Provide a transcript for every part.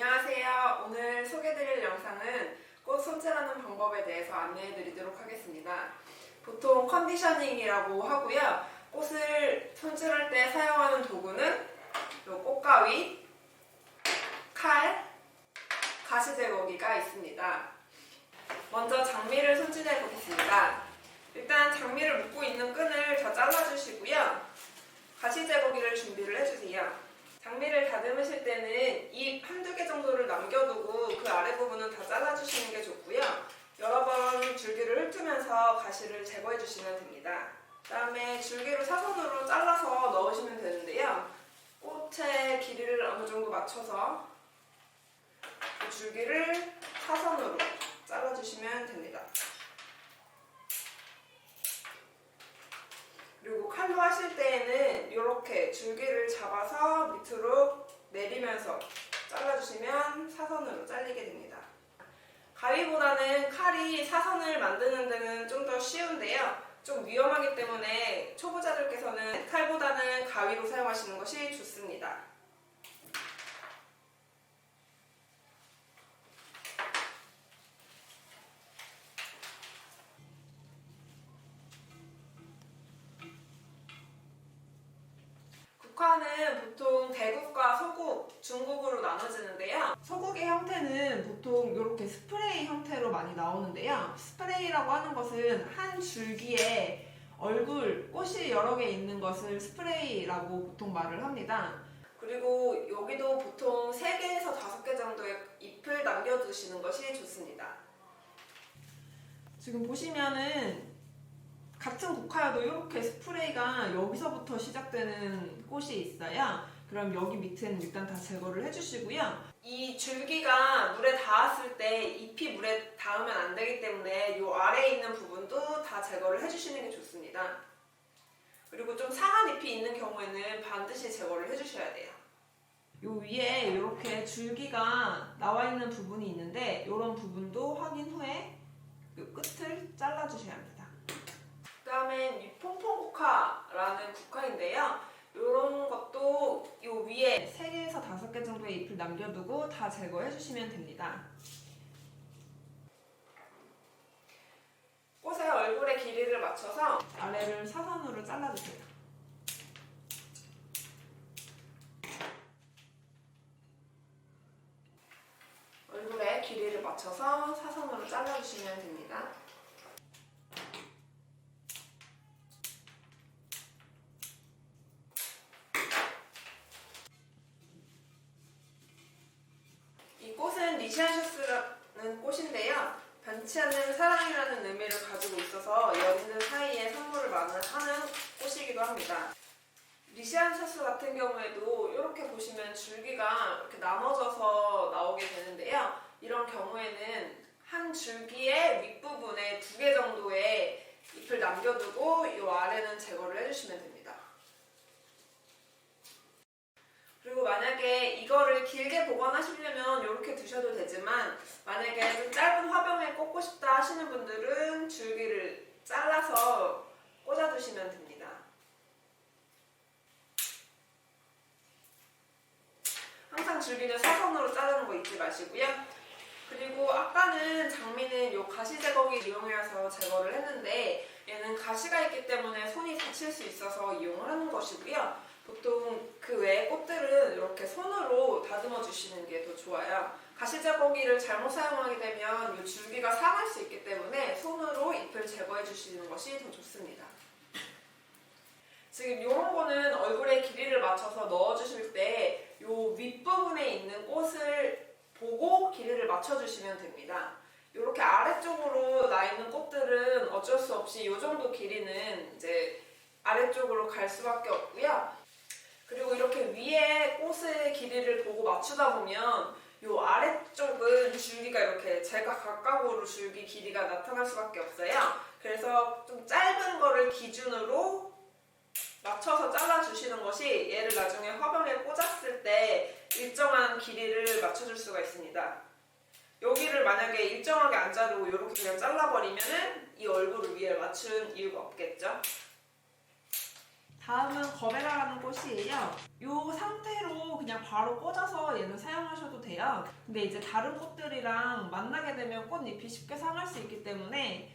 안녕하세요. 오늘 소개해드릴 영상은 꽃 손질하는 방법에 대해서 안내해드리도록 하겠습니다. 보통 컨디셔닝이라고 하고요. 꽃을 손질할 때 사용하는 도구는 꽃가위, 칼, 가시 제거기가 있습니다. 먼저 장미를 손질해 보겠습니다. 일단 장미를 묶고 있는 끈을 다 잘라주시고요. 가시 제거기를 준비를 해주세요. 장미를 다듬으실 때는 잎 한두 개 정도를 남겨두고 그 아래 부분은 다 잘라주시는 게 좋고요. 여러 번 줄기를 훑으면서 가시를 제거해 주시면 됩니다. 그 다음에 줄기를 사선으로 잘라서 넣으시면 되는데요. 꽃의 길이를 어느 정도 맞춰서 그 줄기를 사선으로 잘라주시면 됩니다. 그리고 칼로 하실 때에는 이렇게 줄기를 잡아서 밑으로 내리면서 잘라주시면 사선으로 잘리게 됩니다. 가위보다는 칼이 사선을 만드는 데는 좀 더 쉬운데요. 좀 위험하기 때문에 초보자들께서는 칼보다는 가위로 사용하시는 것이 좋습니다. 국화는 보통 대국과 소국, 중국으로 나눠지는데요. 소국의 형태는 보통 이렇게 스프레이 형태로 많이 나오는데요. 스프레이라고 하는 것은 한 줄기에 꽃이 여러 개 있는 것을 스프레이라고 보통 말을 합니다. 그리고 여기도 보통 3개에서 5개 정도의 잎을 남겨두시는 것이 좋습니다. 지금 보시면은 같은 국화여도 이렇게 스프레이가 여기서부터 시작되는 꽃이 있어요. 그럼 여기 밑에는 일단 다 제거를 해주시고요. 이 줄기가 물에 닿았을 때 잎이 물에 닿으면 안 되기 때문에 이 아래에 있는 부분도 다 제거를 해주시는 게 좋습니다. 그리고 좀 상한 잎이 있는 경우에는 반드시 제거를 해주셔야 돼요. 이 위에 이렇게 줄기가 나와 있는 부분이 있는데 이런 부분도 확인 후에 이 끝을 잘라주셔야 합니다. 그 다음엔 이 퐁퐁국화라는 국화인데요. 이런 것도 이 위에 3개에서 5개 정도의 잎을 남겨두고 다 제거해 주시면 됩니다. 꽃의 얼굴의 길이를 맞춰서 아래를 사선으로 잘라주세요. 얼굴의 길이를 맞춰서 사선으로 잘라주시면 됩니다. 이 꽃은 리시안셔스라는 꽃인데요. 변치 않는 사랑이라는 의미를 가지고 있어서 연인들 사이에 선물을 하는 꽃이기도 합니다. 리시안셔스 같은 경우에도 이렇게 보시면 줄기가 이렇게 나눠져서 나오게 되는데요. 이런 경우에는 한 줄기의 윗부분에 2개 정도의 잎을 남겨두고 이 아래는 제거를 해주시면 됩니다. 그리고 만약에 이거를 길게 보관하시려면 이렇게 두셔도 되지만 만약에 좀 짧은 화병에 꽂고 싶다 하시는 분들은 줄기를 잘라서 꽂아두시면 됩니다. 항상 줄기는 사선으로 자르는 거 잊지 마시고요. 그리고 아까는 장미는 이 가시 제거기를 이용해서 제거를 했는데 얘는 가시가 있기 때문에 손이 다칠 수 있어서 이용을 하는 것이고요. 보통 그 외의 꽃들은 이렇게 손으로 다듬어 주시는 게 더 좋아요. 가시 제거기를 잘못 사용하게 되면 이 줄기가 상할 수 있기 때문에 손으로 잎을 제거해 주시는 것이 더 좋습니다. 지금 이런 거는 얼굴의 길이를 맞춰서 넣어 주실 때 이 윗부분에 있는 꽃을 보고 길이를 맞춰 주시면 됩니다. 이렇게 아래쪽으로 나 있는 꽃들은 어쩔 수 없이 이 정도 길이는 이제 아래쪽으로 갈 수밖에 없고요. 그리고 이렇게 위에 꽃의 길이를 보고 맞추다 보면 이 아래쪽은 줄기가 이렇게 제각각각으로 줄기 길이가 나타날 수밖에 없어요. 그래서 좀 짧은 거를 기준으로 맞춰서 잘라주시는 것이 얘를 나중에 화병에 꽂았을 때 일정한 길이를 맞춰줄 수가 있습니다. 여기를 만약에 일정하게 안 자르고 이렇게 그냥 잘라버리면은 이 얼굴을 위에 맞춘 이유가 없겠죠. 다음은 거베라라는 꽃이에요. 이 상태로 그냥 바로 꽂아서 얘는 사용하셔도 돼요. 근데 이제 다른 꽃들이랑 만나게 되면 꽃잎이 쉽게 상할 수 있기 때문에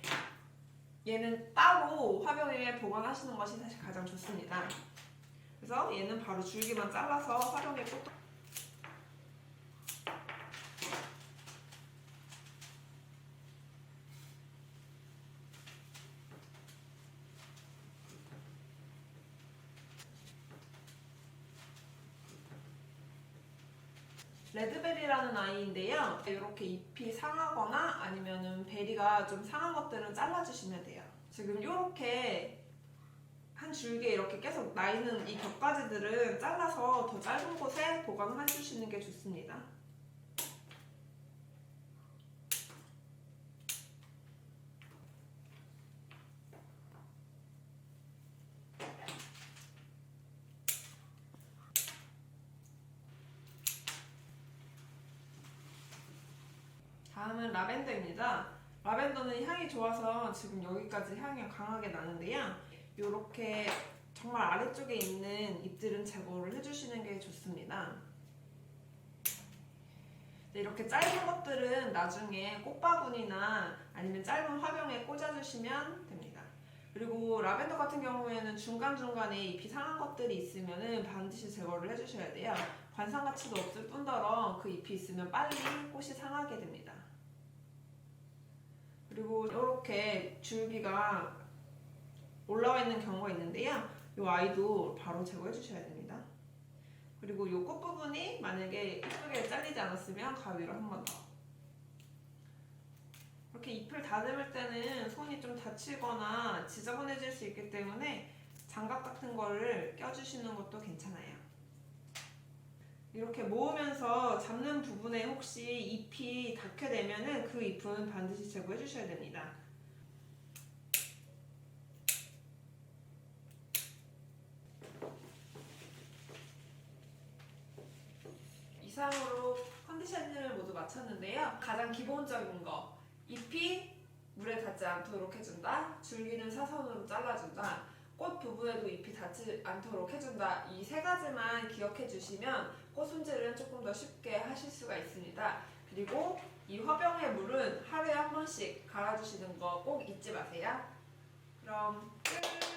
얘는 따로 화병에 보관하시는 것이 사실 가장 좋습니다. 그래서 얘는 바로 줄기만 잘라서 화병에 꽂 레드베리라는 아이인데요. 이렇게 잎이 상하거나 아니면은 베리가 좀 상한 것들은 잘라주시면 돼요. 지금 이렇게 한 줄기에 이렇게 계속 나 있는 이 겹가지들은 잘라서 더 짧은 곳에 보관을 해주시는 게 좋습니다. 다음은 라벤더입니다. 라벤더는 향이 좋아서 지금 여기까지 향이 강하게 나는데요. 이렇게 정말 아래쪽에 있는 잎들은 제거를 해주시는 게 좋습니다. 이렇게 짧은 것들은 나중에 꽃바구니나 아니면 짧은 화병에 꽂아주시면 됩니다. 그리고 라벤더 같은 경우에는 중간중간에 잎이 상한 것들이 있으면 반드시 제거를 해주셔야 돼요. 관상 가치도 없을 뿐더러 그 잎이 있으면 빨리 꽃이 상하게 됩니다. 그리고 이렇게 줄기가 올라와 있는 경우가 있는데요. 이 아이도 바로 제거해 주셔야 됩니다. 그리고 이 꽃부분이 만약에 이쁘게 잘리지 않았으면 가위로 한 번 더. 이렇게 잎을 다듬을 때는 손이 좀 다치거나 지저분해질 수 있기 때문에 장갑 같은 거를 껴주시는 것도 괜찮아요. 이렇게 모으면서 잡는 부분에 혹시 잎이 닿게 되면은 그 잎은 반드시 제거해 주셔야 됩니다. 이상으로 컨디셔닝을 모두 마쳤는데요. 가장 기본적인 거, 잎이 물에 닿지 않도록 해준다, 줄기는 사선으로 잘라준다, 꽃 부분에도 잎이 닿지 않도록 해준다. 이 세 가지만 기억해 주시면 꽃 손질은 조금 더 쉽게 하실 수가 있습니다. 그리고 이 화병의 물은 하루에 한 번씩 갈아주시는 거 꼭 잊지 마세요. 그럼 끝!